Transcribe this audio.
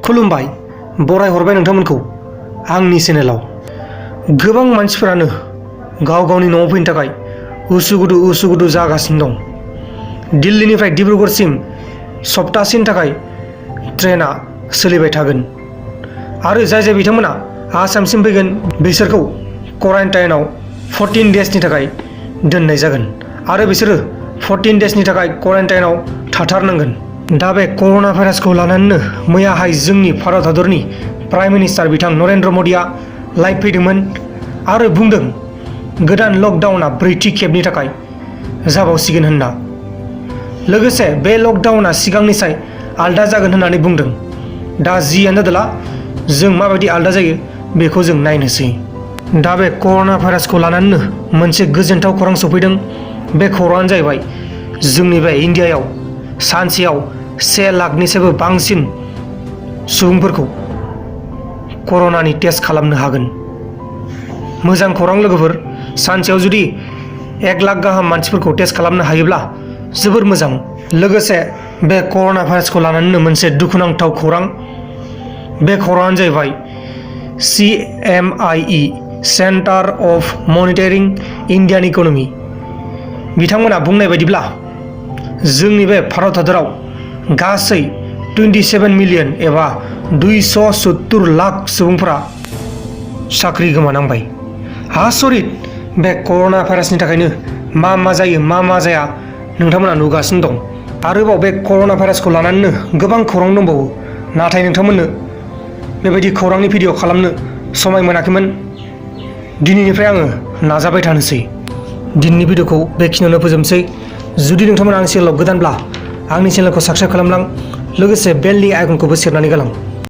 खुलुमबाय बराय हरबाय नोंथांमोनखौ आंनि चेनेलाव। गोबां मानसिफोरानो गाव गावनि न'आव फैनो थाखाय उसुगुदु जागासिनो दं। दिल्लीनिफ्राय डिब्रुगड़सिम सप्तासेनि थाखाय ट्रेना सोलिबाय थागोन आरो जाय बिथांमोना आसामसिम फैगोन बिसोरखौ क्वारेन्टाइनाव 14 डेजनि थाखाय दोननाय जागोन आरो बिसोरो 14 डेजनि थाखाय क्वारेन्टाइनाव थाथारनांगोन। दा बे कर'ना भाइरासखौ लानानैनो मैयाहाय जोंनि भारत हादरनि प्राइम मिनिस्टार बिथां नरेन्द्र मदिया लाइभ फैदोंमोन आरो बुंदों गोदान लकडाउना 4थि खेबनि थाखाय जाबावसिगोन होनना। लोगोसे बे लकडाउना सिगांनिसाय आलदा जागोन होननानै बुंदों। दा जियानो जादोला जों माबायदि आलदा जायो बेखौ जों नायनोसै। दा बे कर'ना भाइरासखौ लानानैनो मोनसे गोजोनथाव खौरां सफैदों। बे खौराङानो जाहैबाय जोंनि बे इन्डियायाव सानसेयाव 1 लाखनिसायबो बांसिन सुबुंफोरखौ कर'नानि टेस्ट खालामनो हागोन। मोजां खौरां लोगोफोर, सानसेयाव जुदि 1 लाख गाहाम मानसिफोरखौ टेस्ट खालामनो हायोब्ला जोबोर मोजां। लोगोसे बे कर'ना भाइरासखौ लानानैनो मोनसे दुखुनांथाव खौरां। बे खौराङानो जाहैबाय CMIE centre of monitoring Indian economy बिथांमोना बुंनाय बायदिब्ला जोंनि बे भारत हादराव गासै 27 मिलियन एबा 270 लाख सुबुंफोरा साख्रि गोमानांबाय। आसरित, बे कर'ना भाइरासनि थाखायनो मा जायो मा जाया नोंथांमोना नुगासिनो दं। आरोबाव बे कर'ना भाइरासखौ लानानैनो गोबां खौरां दंबावो, नाथाय नोंथांमोननो बेबायदि खौरांनि भिडिअ खालामनो समाय मोनाखैमोन। दिनैनिफ्राय आङो नाजाबाय थानोसै। दिनैनि भिडिअखौ बेखिनियावनो फोजोबनोसै। जुदि नोंथांमोना आंनि चेनेलाव गोदानब्ला आंनि चेनेलखौ साबस्क्राइब खालामलां, लोगोसे बेलनि आइकनखौबो सेरनानै गालां।